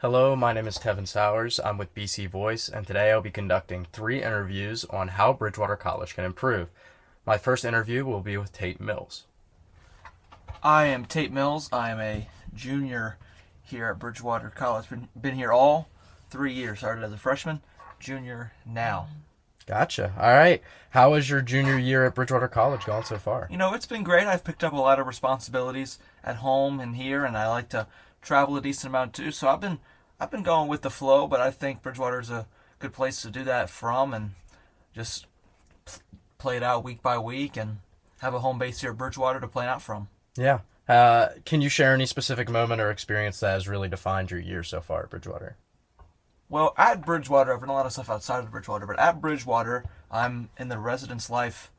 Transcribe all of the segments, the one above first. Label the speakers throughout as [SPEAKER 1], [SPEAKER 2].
[SPEAKER 1] Hello, my name is Tevyn Sowers. I'm with BC Voice, and today I'll be conducting 3 interviews on how Bridgewater College can improve. My first interview will be with Tate Mills.
[SPEAKER 2] I am Tate Mills. I am a junior here at Bridgewater College. Been here all 3 years. Started as a freshman, junior now.
[SPEAKER 1] Gotcha. All right. How has your junior year at Bridgewater College gone so far?
[SPEAKER 2] It's been great. I've picked up a lot of responsibilities at home and here, and I like to travel a decent amount too. So I've been going with the flow, but I think Bridgewater is a good place to do that from, and just play it out week by week and have a home base here at Bridgewater to play out from.
[SPEAKER 1] Yeah. Can you share any specific moment or experience that has really defined your year so far at Bridgewater?
[SPEAKER 2] Well, at Bridgewater, I've done a lot of stuff outside of Bridgewater, but at Bridgewater, I'm in the residence life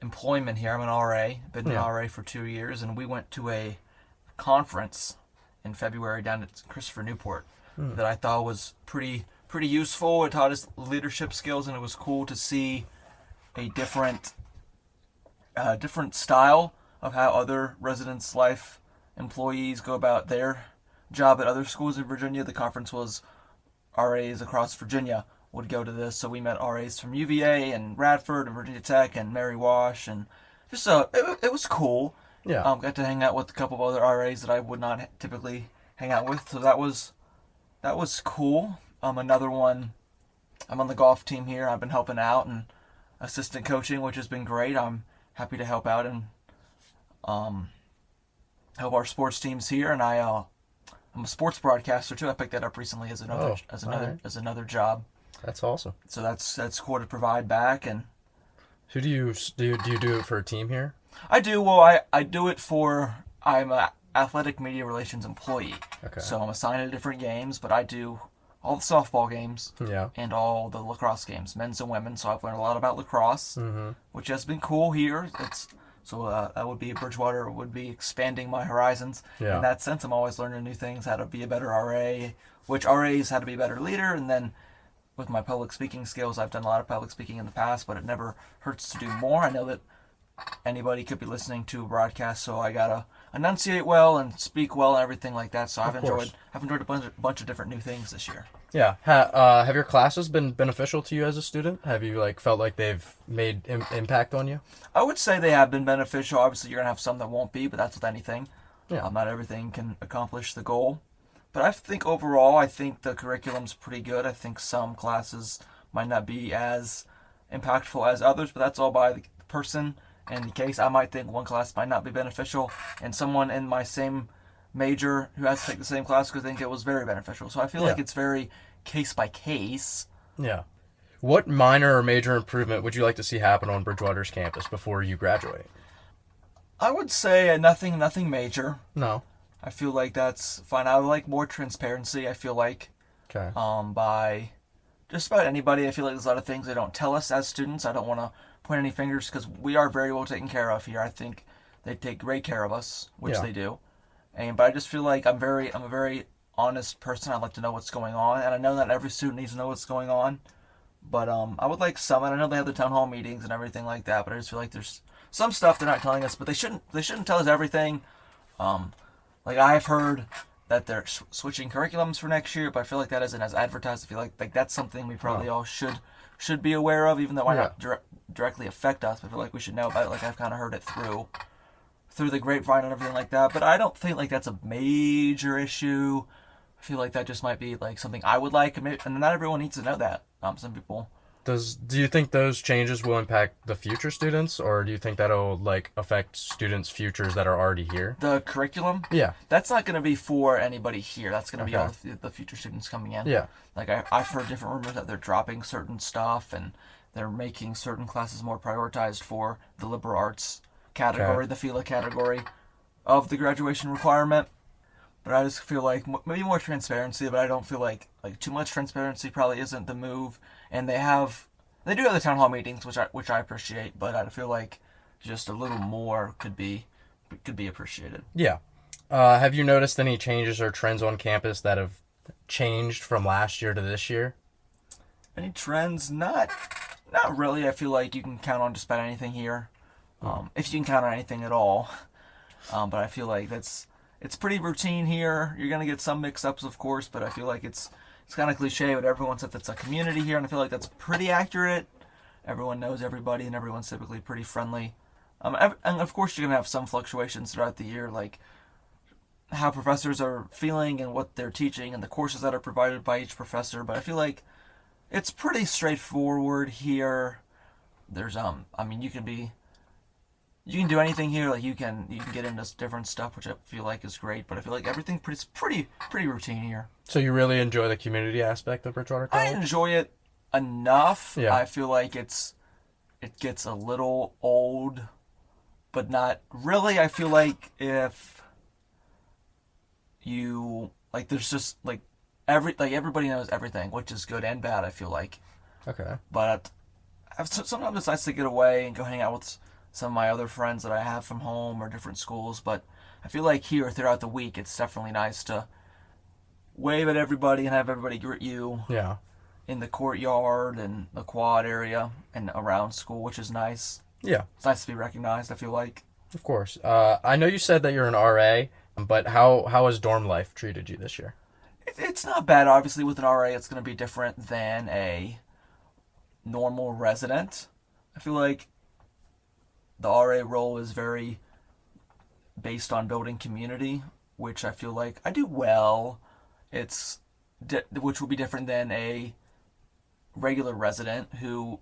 [SPEAKER 2] employment here. I'm an RA. Been an RA for 2 years, and we went to a conference in February down at Christopher Newport that I thought was pretty useful. It taught us leadership skills, and it was cool to see a different style of how other residence life employees go about their job at other schools in Virginia. The conference was RAs across Virginia would go to this, so we met RAs from UVA and Radford and Virginia Tech and Mary Wash, and just it was cool.
[SPEAKER 1] Yeah.
[SPEAKER 2] Got to hang out with a couple of other RAs that I would not typically hang out with, so that was cool. Another one, I'm on the golf team here. I've been helping out and assistant coaching, which has been great. I'm happy to help out and help our sports teams here, and I'm a sports broadcaster too. I picked that up recently as another job.
[SPEAKER 1] That's awesome.
[SPEAKER 2] So that's cool to provide back. And
[SPEAKER 1] who do you do it for a team here?
[SPEAKER 2] I do. Well, I do it for, I'm an athletic media relations employee.
[SPEAKER 1] Okay.
[SPEAKER 2] So I'm assigned to different games, but I do all the softball games and all the lacrosse games, men's and women's. So I've learned a lot about lacrosse, which has been cool here. That would be Bridgewater would be expanding my horizons. In that sense, I'm always learning new things, how to be a better RA, which RAs how to be a better leader, and then with my public speaking skills, I've done a lot of public speaking in the past, but it never hurts to do more. I know that anybody could be listening to a broadcast, so I gotta enunciate well and speak well and everything like that. So I've enjoyed a bunch of different new things this year.
[SPEAKER 1] Yeah. Have your classes been beneficial to you as a student? Have you felt like they've made impact on you?
[SPEAKER 2] I would say they have been beneficial. Obviously, you're gonna have some that won't be, but that's with anything.
[SPEAKER 1] Yeah.
[SPEAKER 2] Not everything can accomplish the goal. But I think overall, I think the curriculum's pretty good. I think some classes might not be as impactful as others, but that's all by the person and the case. I might think one class might not be beneficial, and someone in my same major who has to take the same class could think it was very beneficial. So I feel like it's very case by case.
[SPEAKER 1] Yeah. What minor or major improvement would you like to see happen on Bridgewater's campus before you graduate?
[SPEAKER 2] I would say nothing major.
[SPEAKER 1] No.
[SPEAKER 2] I feel like that's fine. I would like more transparency. I feel like by just about anybody. I feel like there's a lot of things they don't tell us as students. I don't want to point any fingers because we are very well taken care of here. I think they take great care of us, which they do. But I just feel like I'm a very honest person. I like to know what's going on, and I know that every student needs to know what's going on. But I would like some, and I know they have the town hall meetings and everything like that. But I just feel like there's some stuff they're not telling us, but they shouldn't tell us everything. Like I've heard that they're switching curriculums for next year, but I feel like that isn't as advertised. I feel like that's something we probably all should be aware of, even though it might not directly affect us. But I feel like we should know about it. Like I've kind of heard it through the grapevine and everything like that. But I don't think like that's a major issue. I feel like that just might be like something I would like, and not everyone needs to know that. Some people.
[SPEAKER 1] Do you think those changes will impact the future students, or do you think that'll affect students' futures that are already here?
[SPEAKER 2] The curriculum?
[SPEAKER 1] Yeah.
[SPEAKER 2] That's not going to be for anybody here. That's going to be all the future students coming in.
[SPEAKER 1] Yeah.
[SPEAKER 2] Like I've heard different rumors that they're dropping certain stuff and they're making certain classes more prioritized for the liberal arts category, the FILA category of the graduation requirement. But I just feel like maybe more transparency, but I don't feel like too much transparency probably isn't the move. And they do have the town hall meetings, which I appreciate, but I feel like just a little more could be appreciated.
[SPEAKER 1] Yeah. Have you noticed any changes or trends on campus that have changed from last year to this year?
[SPEAKER 2] Any trends? Not Not really. I feel like you can count on just about anything here, if you can count on anything at all. But I feel like it's pretty routine here. You're gonna get some mix-ups, of course, but I feel like it's kind of cliche, but everyone says it's a community here, and I feel like that's pretty accurate. Everyone knows everybody, and everyone's typically pretty friendly. And of course, you're gonna have some fluctuations throughout the year, like how professors are feeling and what they're teaching, and the courses that are provided by each professor. But I feel like it's pretty straightforward here. There's I mean, you can do anything here. Like you can get into different stuff, which I feel like is great. But I feel like everything pretty routine here.
[SPEAKER 1] So you really enjoy the community aspect of Bridgewater College?
[SPEAKER 2] I enjoy it enough.
[SPEAKER 1] Yeah.
[SPEAKER 2] I feel like it gets a little old, but not really. I feel like if you like, there's just like everybody knows everything, which is good and bad. I feel like.
[SPEAKER 1] Okay.
[SPEAKER 2] But sometimes it's nice to get away and go hang out with some of my other friends that I have from home or different schools. But I feel like here throughout the week, it's definitely nice to wave at everybody and have everybody greet you.
[SPEAKER 1] Yeah.
[SPEAKER 2] In the courtyard and the quad area and around school, which is nice.
[SPEAKER 1] Yeah.
[SPEAKER 2] It's nice to be recognized, I feel like.
[SPEAKER 1] Of course. I know you said that you're an RA, but how has dorm life treated you this year?
[SPEAKER 2] It's not bad. Obviously, with an RA, it's going to be different than a normal resident. I feel like the RA role is very based on building community, which I feel like I do well. Which will be different than a regular resident who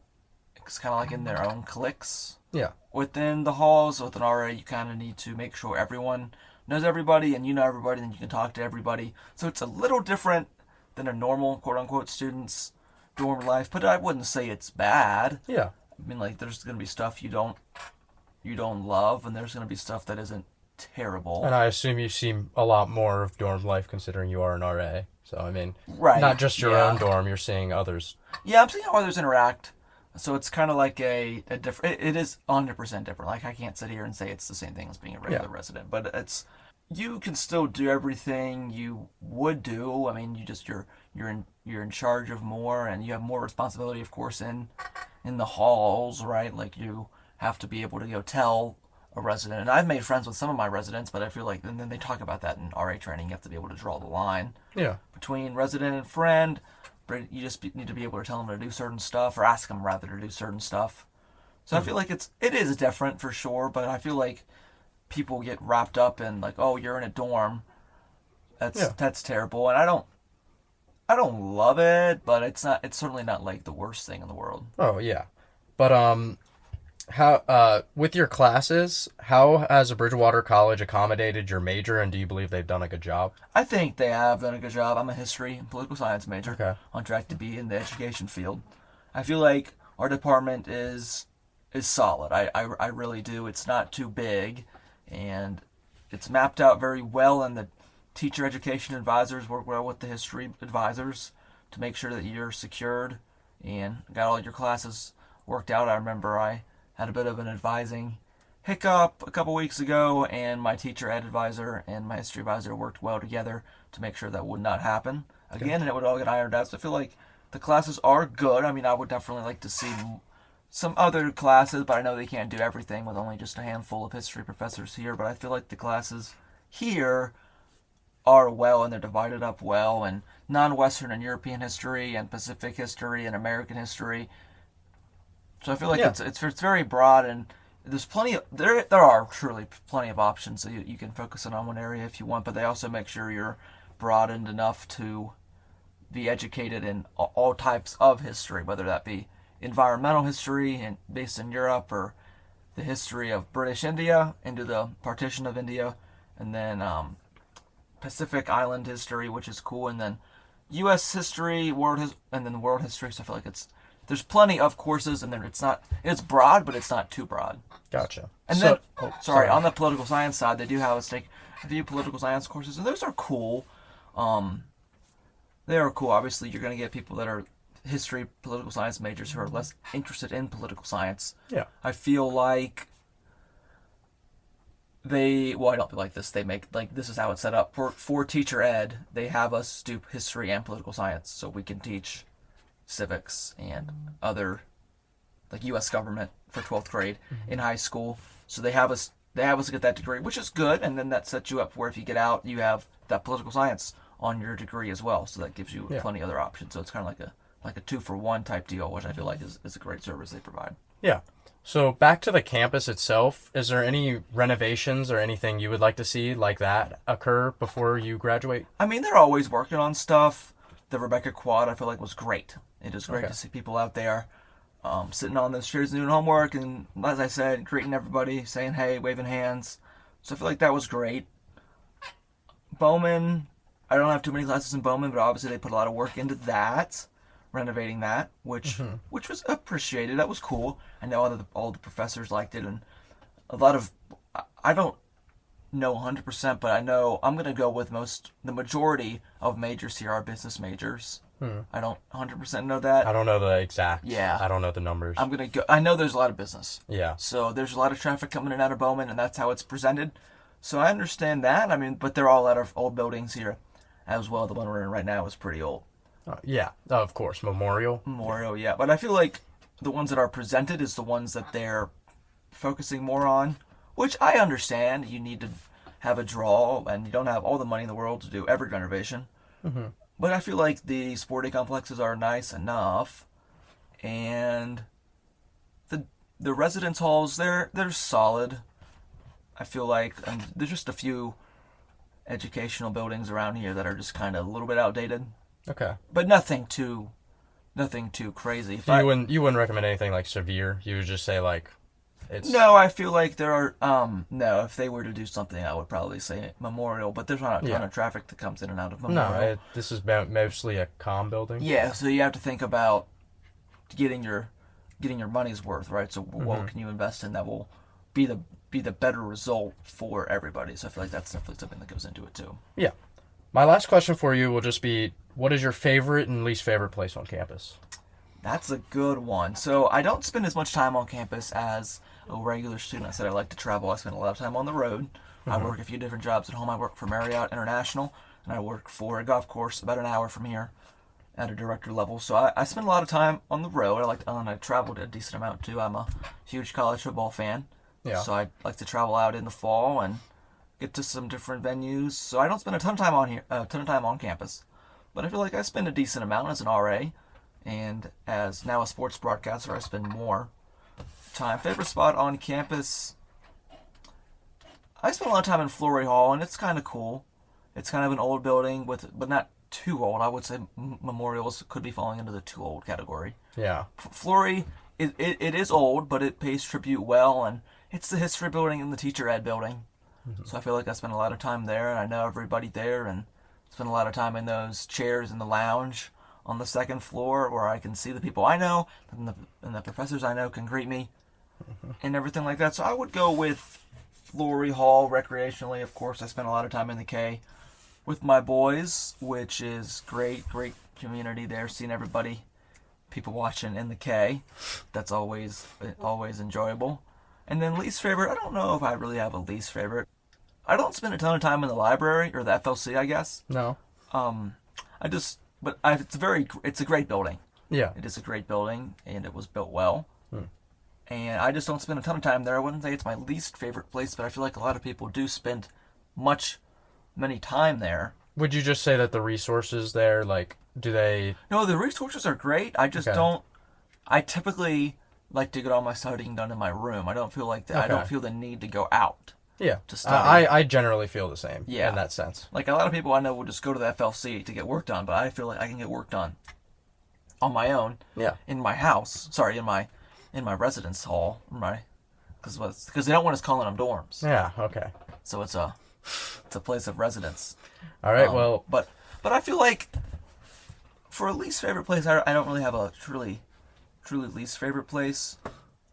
[SPEAKER 2] is kind of like in their own cliques.
[SPEAKER 1] Yeah.
[SPEAKER 2] Within the halls, with an RA, you kind of need to make sure everyone knows everybody and you know everybody, and you can talk to everybody. So it's a little different than a normal quote-unquote student's dorm life, but I wouldn't say it's bad.
[SPEAKER 1] Yeah.
[SPEAKER 2] I mean, like, there's going to be stuff you don't love, and there's going to be stuff that isn't terrible.
[SPEAKER 1] And I assume you see a lot more of dorm life considering you are an RA. So, I mean,
[SPEAKER 2] right,
[SPEAKER 1] not just your own dorm, you're seeing others.
[SPEAKER 2] Yeah, I'm seeing how others interact. So it's kind of like a different, it is 100% different. Like, I can't sit here and say it's the same thing as being a regular resident, but you can still do everything you would do. I mean, you're in charge of more, and you have more responsibility, of course, in the halls, right? Like, you have to be able to go tell a resident, and I've made friends with some of my residents, but I feel like, and then they talk about that in RA training, you have to be able to draw the line between resident and friend. But you just need to be able to tell them to do certain stuff, or ask them rather to do certain stuff. So I feel like it is different for sure, but I feel like people get wrapped up in like, oh, you're in a dorm, that's terrible, and I don't love it, but it's certainly not like the worst thing in the world.
[SPEAKER 1] Oh yeah, but how with your classes, how has Bridgewater College accommodated your major, and do you believe they've done a good job?
[SPEAKER 2] I think they have done a good job. I'm a history and political science major,
[SPEAKER 1] Okay.
[SPEAKER 2] on track to be in the education field. I feel like our department is solid. I really do. It's not too big, and it's mapped out very well, and the teacher education advisors work well with the history advisors to make sure that you're secured and got all your classes worked out. I remember I had a bit of an advising hiccup a couple weeks ago, and my teacher ed advisor and my history advisor worked well together to make sure that would not happen again, and it would all get ironed out. So I feel like the classes are good. I mean, I would definitely like to see some other classes, but I know they can't do everything with only just a handful of history professors here, but I feel like the classes here are well, and they're divided up well, and non-Western and European history and Pacific history and American history. So I feel like it's very broad, and there's there are truly plenty of options, so you can focus on one area if you want, but they also make sure you're broadened enough to be educated in all types of history, whether that be environmental history and based in Europe, or the history of British India into the partition of India, and then Pacific Island history, which is cool, and then U.S. history, and then world history. So I feel like there's plenty of courses, and it's broad, but it's not too broad.
[SPEAKER 1] Gotcha.
[SPEAKER 2] And then, on the political science side, they do have us take a few political science courses, and those are cool. They are cool. Obviously, you're going to get people that are history, political science majors who are less interested in political science.
[SPEAKER 1] Yeah.
[SPEAKER 2] I feel like I don't feel like this. They make, like, this is how it's set up. For teacher ed, they have us do history and political science, so we can teach civics and other like U.S. government for 12th grade in high school. So they have us get that degree, which is good, and then that sets you up for if you get out, you have that political science on your degree as well. So that gives you plenty of other options. So it's kind of like a 2-for-1 type deal, which I feel like is a great service they provide.
[SPEAKER 1] Yeah. So back to the campus itself, is there any renovations or anything you would like to see like that occur before you graduate?
[SPEAKER 2] I mean, they're always working on stuff. The Rebecca Quad, I feel like, was great. It is great to see people out there sitting on those chairs doing homework, and as I said, greeting everybody, saying hey, waving hands. So I feel like that was great. Bowman, I don't have too many classes in Bowman, but obviously they put a lot of work into that, renovating that, which was appreciated. That was cool. I know all the professors liked it, and a lot of, I don't know 100%, but I know I'm going to go with the majority of majors here are business majors. I don't 100% know that.
[SPEAKER 1] I don't know the exact.
[SPEAKER 2] Yeah.
[SPEAKER 1] I don't know the numbers.
[SPEAKER 2] I'm going to go, I know there's a lot of business.
[SPEAKER 1] Yeah.
[SPEAKER 2] So there's a lot of traffic coming in and out of Bowman, and that's how it's presented. So I understand that. I mean, but they're all out of old buildings here as well. The one we're in right now is pretty old.
[SPEAKER 1] Yeah, of course. Memorial,
[SPEAKER 2] yeah. But I feel like the ones that are presented is the ones that they're focusing more on, which I understand. You need to have a draw, and you don't have all the money in the world to do every renovation. But I feel like the sporting complexes are nice enough, and the residence halls, they're solid. I feel like there's just a few educational buildings around here that are just kind of a little bit outdated.
[SPEAKER 1] Okay.
[SPEAKER 2] But nothing too crazy.
[SPEAKER 1] You wouldn't recommend anything like severe. You would just say like it's.
[SPEAKER 2] No, I feel like there are no. If they were to do something, I would probably say Memorial. But there's not a ton of traffic that comes in and out of Memorial.
[SPEAKER 1] No, this is mostly a comm building.
[SPEAKER 2] Yeah, so you have to think about getting your money's worth, right? So what can you invest in that will be the better result for everybody? So I feel like that's definitely something that goes into it too.
[SPEAKER 1] Yeah. My last question for you will just be, what is your favorite and least favorite place on campus?
[SPEAKER 2] That's a good one. So I don't spend as much time on campus as a regular student. I said I like to travel. I spend a lot of time on the road. I work a few different jobs at home. I work for Marriott International, and I work for a golf course about an hour from here at a director level. So I spend a lot of time on the road. I traveled a decent amount too. I'm a huge college football fan. Yeah. So I like to travel out in the fall and get to some different venues. So I don't spend a ton of time on campus, but I feel like I spend a decent amount as an RA, and as now a sports broadcaster, I spend more time. Favorite spot on campus? I spend a lot of time in Flory Hall, and it's kind of cool. It's kind of an old building but not too old. I would say Memorials could be falling into the too old category.
[SPEAKER 1] Yeah.
[SPEAKER 2] Flory, it is old, but it pays tribute well, and it's the history building and the teacher ed building. So I feel like I spend a lot of time there, and I know everybody there, and spend a lot of time in those chairs in the lounge on the second floor where I can see the people I know, and the professors I know can greet me, and everything like that. So I would go with Flory Hall recreationally. Of course, I spend a lot of time in the K with my boys, which is great community there, seeing everybody, people watching in the K. That's always enjoyable. And then least favorite, I don't know if I really have a least favorite. I don't spend a ton of time in the library or the FLC, I guess.
[SPEAKER 1] No.
[SPEAKER 2] It's a great building.
[SPEAKER 1] Yeah.
[SPEAKER 2] It is a great building, and it was built well. And I just don't spend a ton of time there. I wouldn't say it's my least favorite place, but I feel like a lot of people do spend many time there.
[SPEAKER 1] Would you just say that the resources there, like, do they...
[SPEAKER 2] No, the resources are great. I just don't... I typically like to get all my studying done in my room. I don't feel like that. Okay. I don't feel the need to go out.
[SPEAKER 1] Yeah.
[SPEAKER 2] To study.
[SPEAKER 1] I generally feel the same. Yeah. In that sense.
[SPEAKER 2] Like a lot of people I know will just go to the FLC to get work done, but I feel like I can get work done on my own. Yeah. In my house. Sorry, in my residence hall. Because they don't want us calling them dorms.
[SPEAKER 1] Yeah. Okay.
[SPEAKER 2] So it's a place of residence.
[SPEAKER 1] All right. Well.
[SPEAKER 2] But I feel like for a least favorite place, I don't really have a truly least favorite place.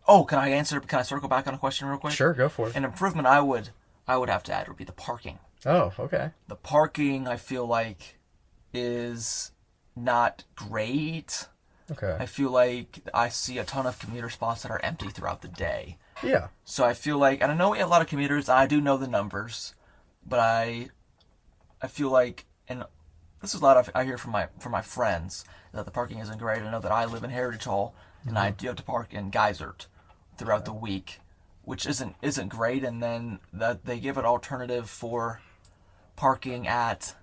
[SPEAKER 2] Oh, can I circle back on a question real quick?
[SPEAKER 1] Sure, go for it.
[SPEAKER 2] An improvement I would have to add would be the parking.
[SPEAKER 1] Oh, okay.
[SPEAKER 2] The parking, I feel like, is not great.
[SPEAKER 1] Okay.
[SPEAKER 2] I feel like I see a ton of commuter spots that are empty throughout the day.
[SPEAKER 1] Yeah.
[SPEAKER 2] So I feel like, and I know we have a lot of commuters, I do know the numbers, but I feel like, and this is a lot I hear from my friends, that the parking isn't great. I know that I live in Heritage Hall, and I do have to park in Geisert throughout the week, which isn't great. And then that they give an alternative for parking at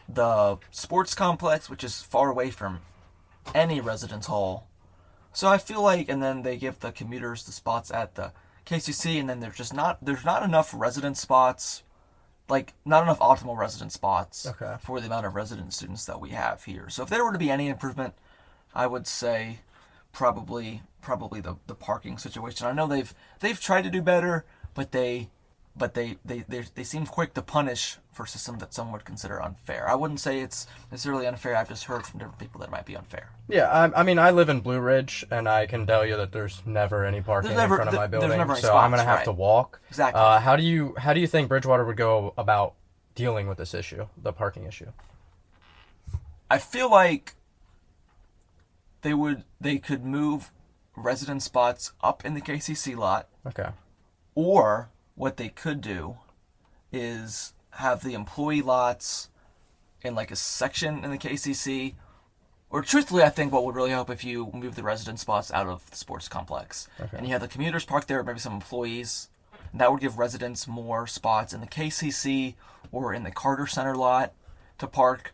[SPEAKER 2] the sports complex, which is far away from any residence hall. So I feel like, and then they give the commuters the spots at the KCC, and then there's not enough resident spots, like not enough optimal resident spots for the amount of resident students that we have here. So if there were to be any improvement, I would say probably the parking situation. I know they've tried to do better, but they seem quick to punish for a system that some would consider unfair. I wouldn't say it's necessarily unfair. I've just heard from different people that it might be unfair.
[SPEAKER 1] Yeah, I mean, I live in Blue Ridge, and I can tell you that there's never any parking in front of my building, so
[SPEAKER 2] spots,
[SPEAKER 1] I'm going to have to walk.
[SPEAKER 2] Exactly.
[SPEAKER 1] How do you think Bridgewater would go about dealing with this issue, the parking issue?
[SPEAKER 2] I feel like they could move resident spots up in the KCC lot.
[SPEAKER 1] Okay.
[SPEAKER 2] Or what they could do is have the employee lots in like a section in the KCC. Or truthfully, I think what would really help if you move the resident spots out of the sports complex. Okay. And you have the commuters parked there, maybe some employees. And that would give residents more spots in the KCC or in the Carter Center lot to park.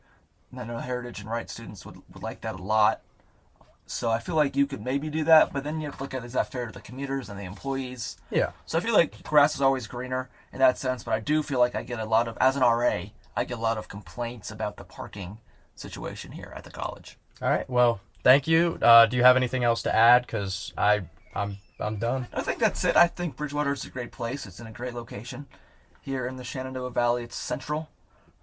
[SPEAKER 2] And I know Heritage and Wright students would like that a lot. So I feel like you could maybe do that, but then you have to look at, is that fair to the commuters and the employees?
[SPEAKER 1] Yeah.
[SPEAKER 2] So I feel like grass is always greener in that sense, but I do feel like I get a lot of, as an RA, I get a lot of complaints about the parking situation here at the college.
[SPEAKER 1] All right. Well, thank you. Do you have anything else to add? Because I'm done.
[SPEAKER 2] I think that's it. I think Bridgewater is a great place. It's in a great location here in the Shenandoah Valley. It's central.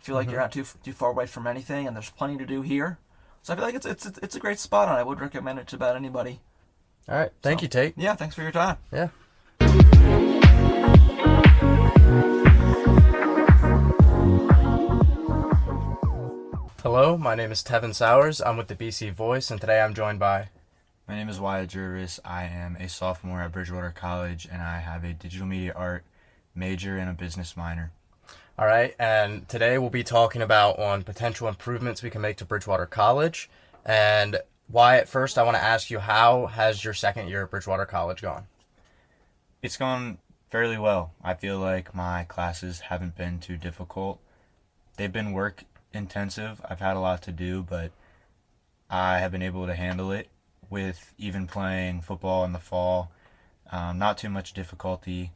[SPEAKER 2] I feel like you're not too far away from anything, and there's plenty to do here. So I feel like it's a great spot, and I would recommend it to about anybody.
[SPEAKER 1] All right. Thank you, Tate.
[SPEAKER 2] Yeah, thanks for your time.
[SPEAKER 1] Yeah. Hello, my name is Tevyn Sowers. I'm with the BC Voice, and today I'm joined by...
[SPEAKER 3] My name is Wyatt Jervis. I am a sophomore at Bridgewater College, and I have a digital media art major and a business minor.
[SPEAKER 1] All right, and today we'll be talking about on potential improvements we can make to Bridgewater College. And Wyatt, first I want to ask you, how has your second year at Bridgewater College gone?
[SPEAKER 3] It's gone fairly well. I feel like my classes haven't been too difficult. They've been work intensive. I've had a lot to do, but I have been able to handle it with even playing football in the fall. Not too much difficulty,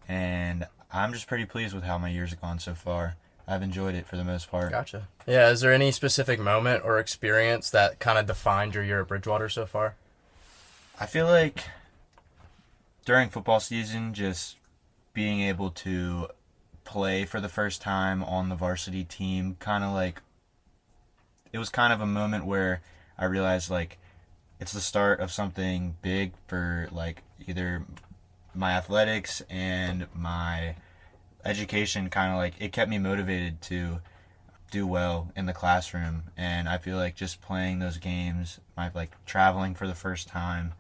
[SPEAKER 3] and I'm just pretty pleased with how my year's gone so far. I've enjoyed it for the most part.
[SPEAKER 1] Gotcha. Yeah, is there any specific moment or experience that kind of defined your year at Bridgewater so far?
[SPEAKER 3] I feel like during football season, just being able to play for the first time on the varsity team, it was kind of a moment where I realized, like, it's the start of something big for, like, either my athletics and my education. Kind of like, it kept me motivated to do well in the classroom, and I feel like just playing those games, traveling for the first time,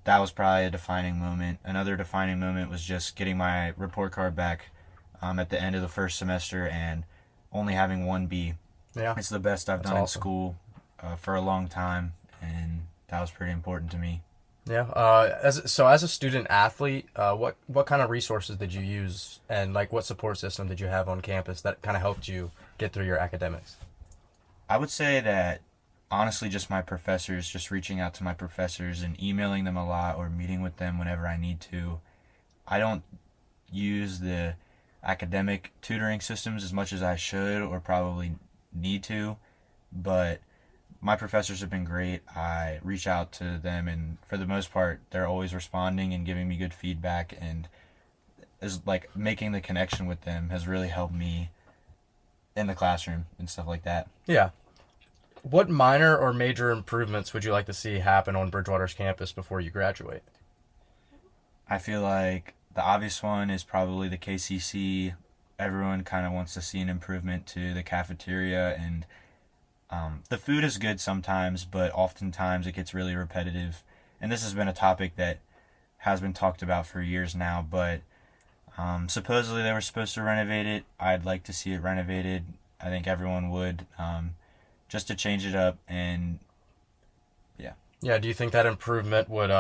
[SPEAKER 3] that was probably a defining moment. Another defining moment was just getting my report card back at the end of the first semester and only having 1B.
[SPEAKER 1] Yeah,
[SPEAKER 3] it's the best I've done in school for a long time, and that was pretty important to me.
[SPEAKER 1] Yeah. As a student athlete, what kind of resources did you use, and like what support system did you have on campus that kind of helped you get through your academics?
[SPEAKER 3] I would say that honestly, just my professors, just reaching out to my professors and emailing them a lot or meeting with them whenever I need to. I don't use the academic tutoring systems as much as I should or probably need to, but my professors have been great. I reach out to them, and for the most part, they're always responding and giving me good feedback, and is like making the connection with them has really helped me in the classroom and stuff like that.
[SPEAKER 1] Yeah. What minor or major improvements would you like to see happen on Bridgewater's campus before you graduate?
[SPEAKER 3] I feel like the obvious one is probably the KCC. Everyone kind of wants to see an improvement to the cafeteria, and the food is good sometimes, but oftentimes it gets really repetitive. And this has been a topic that has been talked about for years now, but supposedly they were supposed to renovate it. I'd like to see it renovated. I think everyone would, just to change it up, and yeah.
[SPEAKER 1] Yeah, do you think that improvement would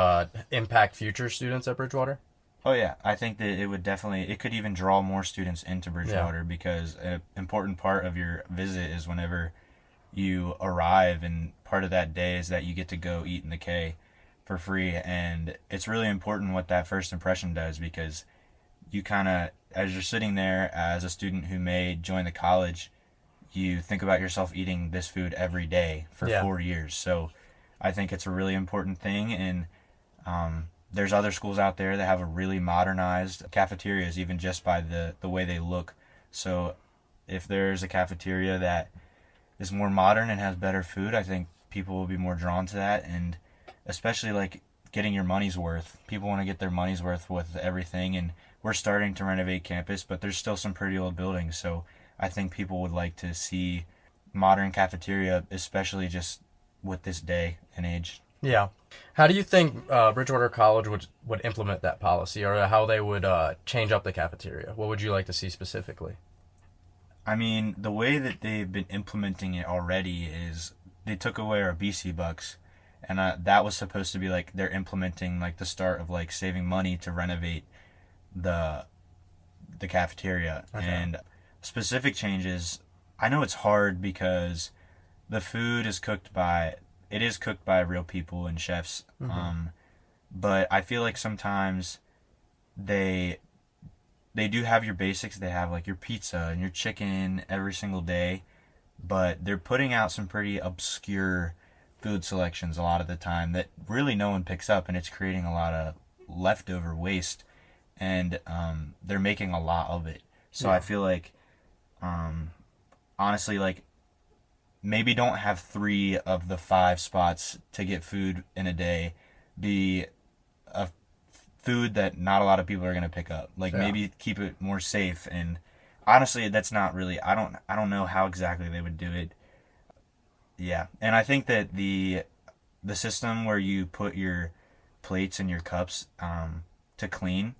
[SPEAKER 1] impact future students at Bridgewater?
[SPEAKER 3] Oh yeah, I think that it could even draw more students into Bridgewater because an important part of your visit is whenever you arrive, and part of that day is that you get to go eat in the K for free, and it's really important what that first impression does because you kind of, as you're sitting there as a student who may join the college, you think about yourself eating this food every day for
[SPEAKER 1] Yeah.
[SPEAKER 3] 4 years. So I think it's a really important thing, and there's other schools out there that have a really modernized cafeterias, even just by the way they look. So if there's a cafeteria that is more modern and has better food, I think people will be more drawn to that, and especially like getting your money's worth. People want to get their money's worth with everything, and we're starting to renovate campus, but there's still some pretty old buildings, so I think people would like to see modern cafeteria, especially just with this day and age.
[SPEAKER 1] Yeah. How do you think Bridgewater College would implement that policy, or how they would change up the cafeteria? What would you like to see specifically?
[SPEAKER 3] I mean, the way that they've been implementing it already is they took away our BC bucks, and that was supposed to be like they're implementing like the start of like saving money to renovate the cafeteria.
[SPEAKER 1] Okay.
[SPEAKER 3] And specific changes, I know it's hard because the food is cooked by real people and chefs. But I feel like sometimes they do have your basics. They have like your pizza and your chicken every single day, but they're putting out some pretty obscure food selections a lot of the time that really no one picks up, and it's creating a lot of leftover waste, and they're making a lot of it. So I feel like, honestly, like maybe don't have 3 of the 5 spots to get food in a day be a food that not a lot of people are going to pick up. Like maybe keep it more safe. And honestly, that's not really, I don't know how exactly they would do it. Yeah. And I think that the system where you put your plates and your cups to clean,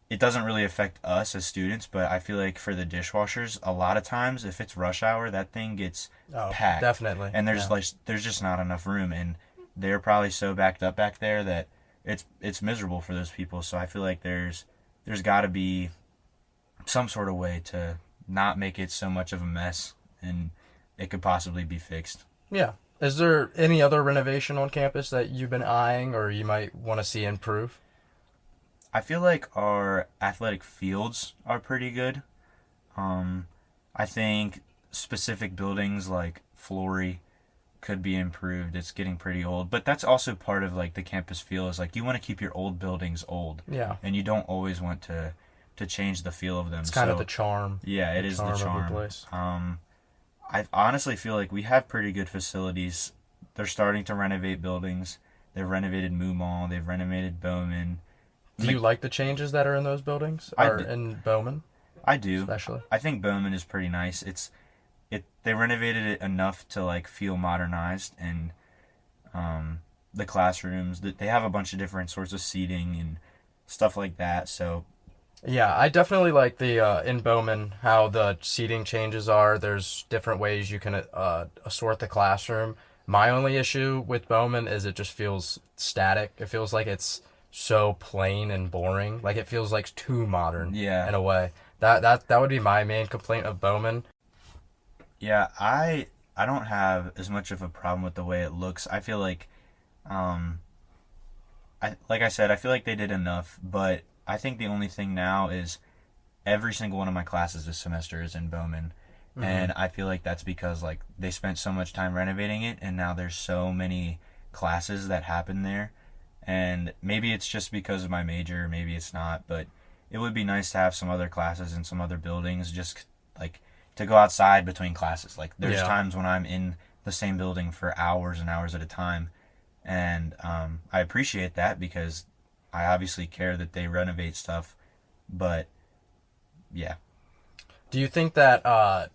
[SPEAKER 3] it doesn't really affect us as students, but I feel like for the dishwashers, a lot of times if it's rush hour, that thing gets packed.
[SPEAKER 1] Definitely.
[SPEAKER 3] And there's just not enough room, and they're probably so backed up back there that it's miserable for those people. So I feel like there's got to be some sort of way to not make it so much of a mess, and it could possibly be fixed.
[SPEAKER 1] Yeah. Is there any other renovation on campus that you've been eyeing or you might want to see improve?
[SPEAKER 3] I feel like our athletic fields are pretty good. I think specific buildings like Flory could be improved. It's getting pretty old, but that's also part of like the campus feel is like you want to keep your old buildings old.
[SPEAKER 1] Yeah.
[SPEAKER 3] And you don't always want to change the feel of them.
[SPEAKER 1] It's kind of the charm.
[SPEAKER 3] Yeah, it is the charm.
[SPEAKER 1] Of the place.
[SPEAKER 3] I honestly feel like we have pretty good facilities. They're starting to renovate buildings. They've renovated Moomall. They've renovated Bowman.
[SPEAKER 1] Do you like the changes that are in those buildings? Or in Bowman?
[SPEAKER 3] I do.
[SPEAKER 1] Especially.
[SPEAKER 3] I think Bowman is pretty nice. They renovated it enough to like feel modernized, and the classrooms, they have a bunch of different sorts of seating and stuff like that. So
[SPEAKER 1] yeah, I definitely like the in Bowman how the seating changes are. There's different ways you can assort the classroom. My only issue with Bowman is it just feels static. It feels like it's so plain and boring. Like it feels like too modern.
[SPEAKER 3] Yeah.
[SPEAKER 1] In a way. That would be my main complaint of Bowman.
[SPEAKER 3] Yeah, I don't have as much of a problem with the way it looks. I feel like like I said, I feel like they did enough, but I think the only thing now is every single one of my classes this semester is in Bowman. Mm-hmm. And I feel like that's because like they spent so much time renovating it, and now there's so many classes that happen there. And maybe it's just because of my major, maybe it's not, but it would be nice to have some other classes in some other buildings, just like to go outside between classes. Like there's times when I'm in the same building for hours and hours at a time, and I appreciate that because I obviously care that they renovate stuff, but yeah.
[SPEAKER 1] Do you think that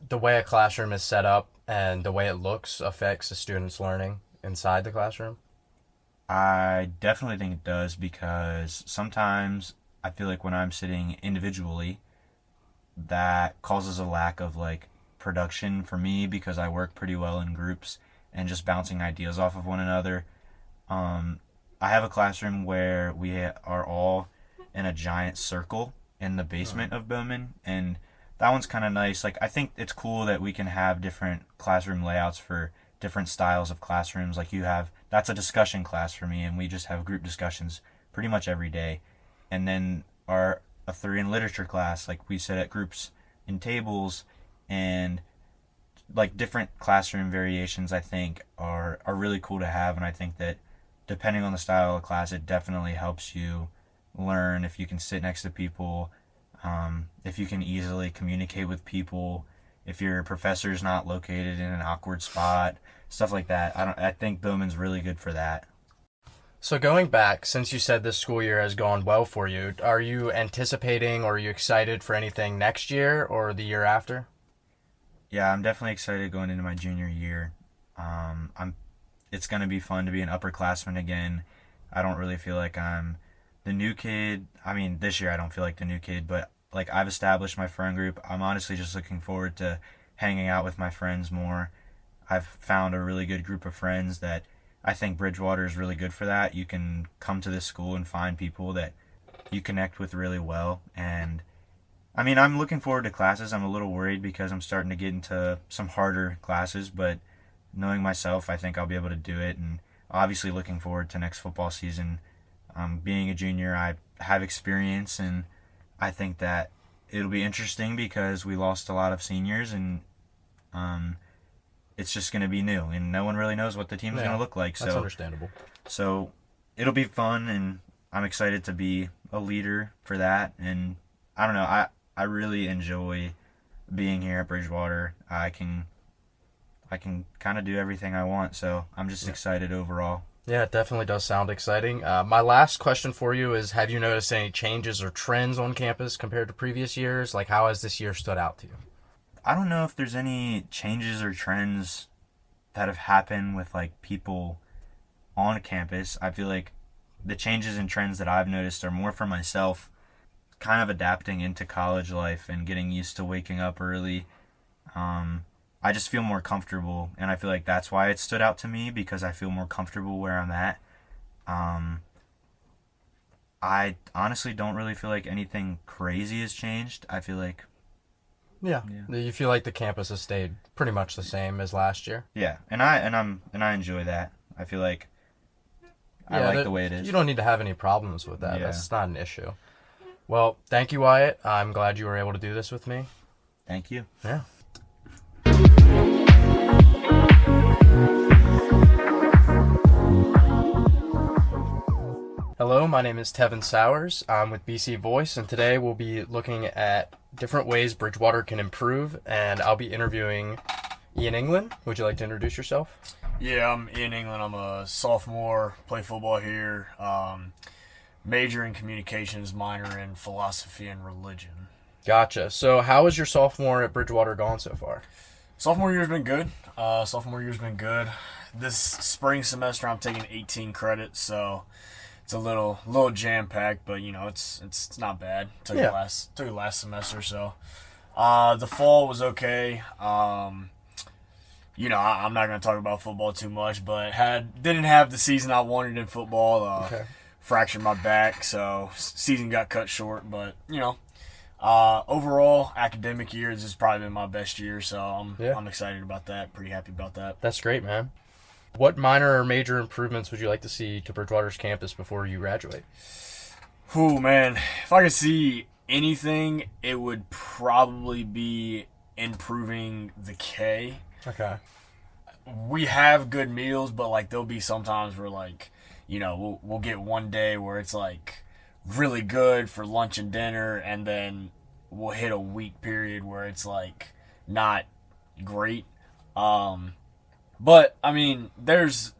[SPEAKER 1] the way a classroom is set up and the way it looks affects the students' learning inside the classroom?
[SPEAKER 3] I definitely think it does, because sometimes I feel like when I'm sitting individually, that causes a lack of like production for me because I work pretty well in groups and just bouncing ideas off of one another. I have a classroom where we are all in a giant circle in the basement of Bowman, and that one's kind of nice. Like, I think it's cool that we can have different classroom layouts for different styles of classrooms. Like, that's a discussion class for me, and we just have group discussions pretty much every day. And then a theory and literature class, like, we sit at groups in tables, and like different classroom variations I think are really cool to have. And I think that depending on the style of class, it definitely helps you learn if you can sit next to people, if you can easily communicate with people, if your professor's not located in an awkward spot, stuff like that. I think Bowman's really good for that.
[SPEAKER 1] So going back, since you said this school year has gone well for you, are you anticipating or are you excited for anything next year or the year after?
[SPEAKER 3] Yeah, I'm definitely excited going into my junior year. It's going to be fun to be an upperclassman again. I don't really feel like I'm the new kid. I mean, this year I don't feel like the new kid, but like I've established my friend group. I'm honestly just looking forward to hanging out with my friends more. I've found a really good group of friends that I think Bridgewater is really good for that. You can come to this school and find people that you connect with really well. And I mean, I'm looking forward to classes. I'm a little worried because I'm starting to get into some harder classes, but knowing myself, I think I'll be able to do it. And obviously looking forward to next football season. Being a junior, I have experience, and I think that it'll be interesting because we lost a lot of seniors, and it's just going to be new, and no one really knows what the team is going to look like.
[SPEAKER 1] That's understandable.
[SPEAKER 3] So it'll be fun, and I'm excited to be a leader for that. And I don't know, I really enjoy being here at Bridgewater. I can kind of do everything I want, so I'm just excited overall.
[SPEAKER 1] Yeah, it definitely does sound exciting. My last question for you is, have you noticed any changes or trends on campus compared to previous years? Like, how has this year stood out to you?
[SPEAKER 3] I don't know if there's any changes or trends that have happened with like people on campus. I feel like the changes and trends that I've noticed are more for myself, kind of adapting into college life and getting used to waking up early. I just feel more comfortable, and I feel like that's why it stood out to me, because I feel more comfortable where I'm at. I honestly don't really feel like anything crazy has changed. I feel like
[SPEAKER 1] Yeah. You feel like the campus has stayed pretty much the same as last year?
[SPEAKER 3] Yeah, and I enjoy that. I feel like I like the way it is.
[SPEAKER 1] You don't need to have any problems with that.
[SPEAKER 3] Yeah.
[SPEAKER 1] That's not an issue. Well, thank you, Wyatt. I'm glad you were able to do this with me.
[SPEAKER 3] Thank you.
[SPEAKER 1] Yeah. Hello, my name is Tevyn Sowers. I'm with BC Voice, and today we'll be looking at different ways Bridgewater can improve, and I'll be interviewing Ian England. Would you like to introduce yourself?
[SPEAKER 4] Yeah, I'm Ian England. I'm a sophomore, play football here, major in communications, minor in philosophy and religion.
[SPEAKER 1] Gotcha. So how has your sophomore at Bridgewater gone so far?
[SPEAKER 4] Sophomore year's been good. This spring semester I'm taking 18 credits, so it's a little jam-packed, but you know, it's not bad. Took it last semester, so the fall was okay. You know, I'm not going to talk about football too much, but didn't have the season I wanted in football. Fractured my back, so season got cut short. But you know, overall academic year, this has probably been my best year, so I'm excited about that. Pretty happy about that.
[SPEAKER 1] That's great, man. What minor or major improvements would you like to see to Bridgewater's campus before you graduate?
[SPEAKER 4] Ooh, man, if I could see anything, it would probably be improving the K.
[SPEAKER 1] Okay.
[SPEAKER 4] We have good meals, but like there'll be sometimes where like, you know, we'll get one day where it's like really good for lunch and dinner, and then we'll hit a week period where it's like not great. But I mean, there's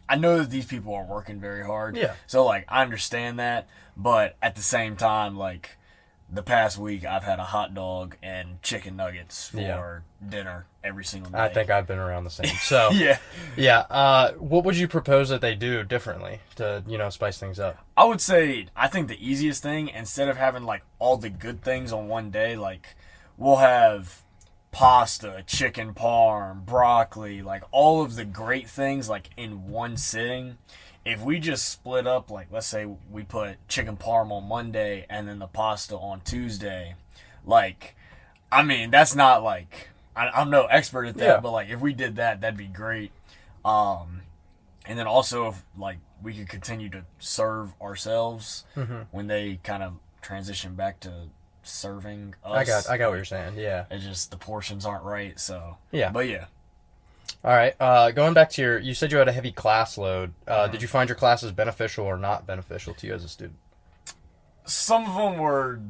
[SPEAKER 4] I know that these people are working very hard.
[SPEAKER 1] Yeah.
[SPEAKER 4] So like I understand that, but at the same time, like the past week I've had a hot dog and chicken nuggets for dinner every single day.
[SPEAKER 1] I think I've been around the same. So
[SPEAKER 4] yeah.
[SPEAKER 1] What would you propose that they do differently to, you know, spice things up?
[SPEAKER 4] I would say, I think the easiest thing, instead of having like all the good things on one day, like we'll have pasta, chicken parm, broccoli, like all of the great things like in one sitting. If we just split up, like let's say we put chicken parm on Monday and then the pasta on Tuesday, like, I mean, that's not like, I'm no expert at that, but like if we did that, that'd be great. And then also if like we could continue to serve ourselves when they kind of transition back to serving us.
[SPEAKER 1] I got what you're saying. Yeah.
[SPEAKER 4] It's just the portions aren't right, so.
[SPEAKER 1] Yeah.
[SPEAKER 4] But yeah.
[SPEAKER 1] All right. Going back to you said you had a heavy class load. Did you find your classes beneficial or not beneficial to you as a student?
[SPEAKER 4] Some of them were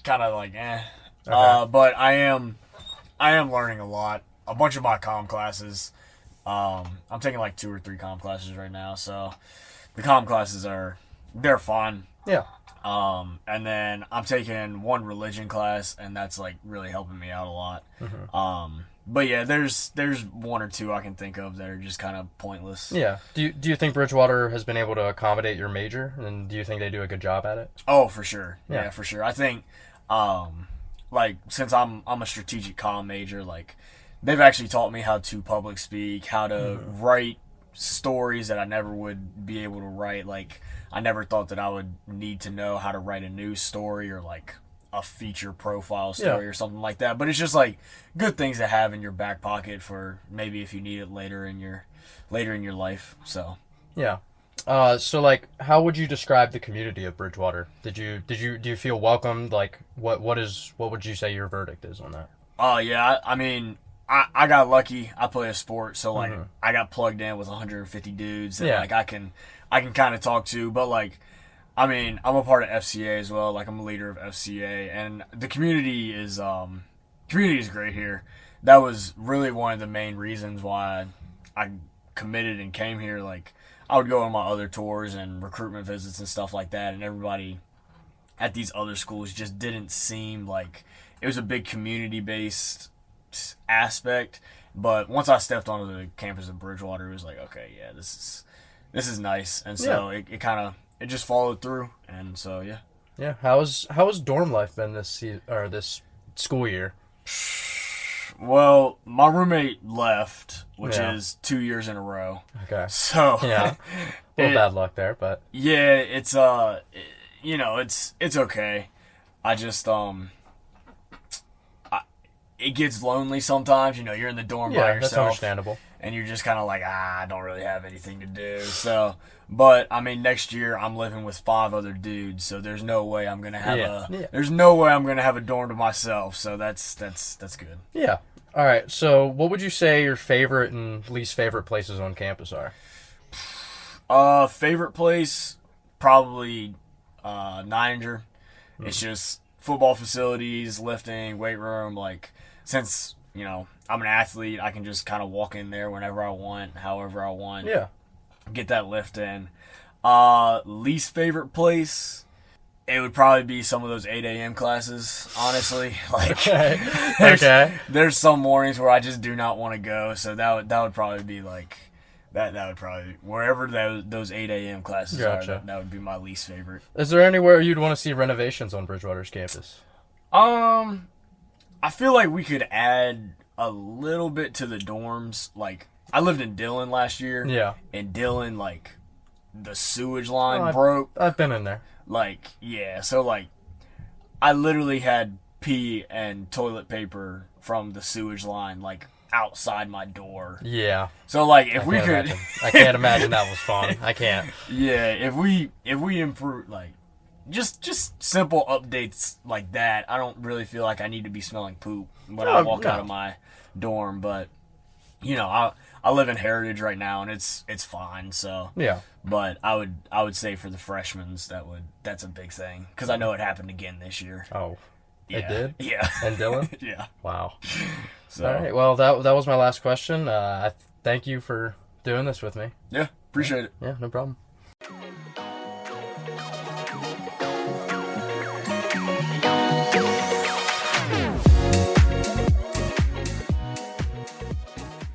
[SPEAKER 4] kind of like eh.
[SPEAKER 1] Okay.
[SPEAKER 4] But I am learning a lot. A bunch of my comm classes. I'm taking like 2 or 3 comm classes right now, so the comm classes they're fun.
[SPEAKER 1] Yeah.
[SPEAKER 4] And then I'm taking 1 religion class, and that's like really helping me out a lot. But yeah, there's 1 or 2 I can think of that are just kind of pointless.
[SPEAKER 1] Yeah. Do you think Bridgewater has been able to accommodate your major, and do you think they do a good job at it?
[SPEAKER 4] Oh, for sure.
[SPEAKER 1] Yeah.
[SPEAKER 4] Yeah, for sure. I think, like since I'm a strategic comm major, like they've actually taught me how to public speak, how to write stories that I never would be able to write. Like I never thought that I would need to know how to write a news story or like a feature profile story or something like that. But it's just like good things to have in your back pocket for maybe if you need it later in your life. So
[SPEAKER 1] yeah. So like, how would you describe the community of Bridgewater? Do you feel welcomed? Like, what would you say your verdict is on that?
[SPEAKER 4] Yeah, I mean, I got lucky. I play a sport, so like I got plugged in with 150 dudes that like I can kind of talk to. But like, I mean, I'm a part of FCA as well. Like I'm a leader of FCA, and the community is great here. That was really one of the main reasons why I committed and came here. Like I would go on my other tours and recruitment visits and stuff like that, and everybody at these other schools just didn't seem like it was a big community-based aspect. But once I stepped onto the campus of Bridgewater, it was like, okay, yeah, this is nice, and so it just followed through, and so yeah.
[SPEAKER 1] Yeah. How's dorm life been this school year?
[SPEAKER 4] Well, my roommate left, which is 2 years in a row.
[SPEAKER 1] Okay.
[SPEAKER 4] So
[SPEAKER 1] yeah, a little bad luck there, but
[SPEAKER 4] yeah, it's it's okay. I just it gets lonely sometimes. You know, you're in the dorm by yourself.
[SPEAKER 1] That's understandable.
[SPEAKER 4] And you're just kind of like, I don't really have anything to do. So, but I mean, next year I'm living with 5 other dudes, so there's no way I'm gonna have there's no way I'm gonna have a dorm to myself. So that's good.
[SPEAKER 1] Yeah. All right. So, what would you say your favorite and least favorite places on campus are?
[SPEAKER 4] Favorite place probably Niger. It's just football facilities, lifting, weight room. Like since I'm an athlete, I can just kind of walk in there whenever I want, however I want.
[SPEAKER 1] Yeah.
[SPEAKER 4] Get that lift in. Least favorite place, it would probably be some of those 8 a.m. classes, honestly. Like, there's some mornings where I just do not want to go, so that would probably be like, that would probably, wherever those 8 a.m. classes are, that would be my least favorite.
[SPEAKER 1] Is there anywhere you'd want to see renovations on Bridgewater's campus?
[SPEAKER 4] I feel like we could add a little bit to the dorms. Like, I lived in Dillon last year.
[SPEAKER 1] Yeah.
[SPEAKER 4] And Dillon, like, the sewage line broke.
[SPEAKER 1] I've been in there.
[SPEAKER 4] Like, yeah. So, like, I literally had pee and toilet paper from the sewage line, like, outside my door.
[SPEAKER 1] Yeah.
[SPEAKER 4] So, like, if we could...
[SPEAKER 1] I can't imagine that was fun. I can't.
[SPEAKER 4] Yeah, if we improve, like, just simple updates like that. I don't really feel like I need to be smelling poop when I walk out of my dorm, but I live in Heritage right now and it's fine. So
[SPEAKER 1] yeah,
[SPEAKER 4] but I would say for the freshmen that's a big thing because I know it happened again this year.
[SPEAKER 1] Oh,
[SPEAKER 4] yeah.
[SPEAKER 1] It did.
[SPEAKER 4] Yeah,
[SPEAKER 1] and Dillon.
[SPEAKER 4] Yeah.
[SPEAKER 1] Wow.
[SPEAKER 4] So.
[SPEAKER 1] All right. Well, that was my last question. I thank you for doing this with me.
[SPEAKER 4] Yeah, appreciate it.
[SPEAKER 1] Yeah, no problem.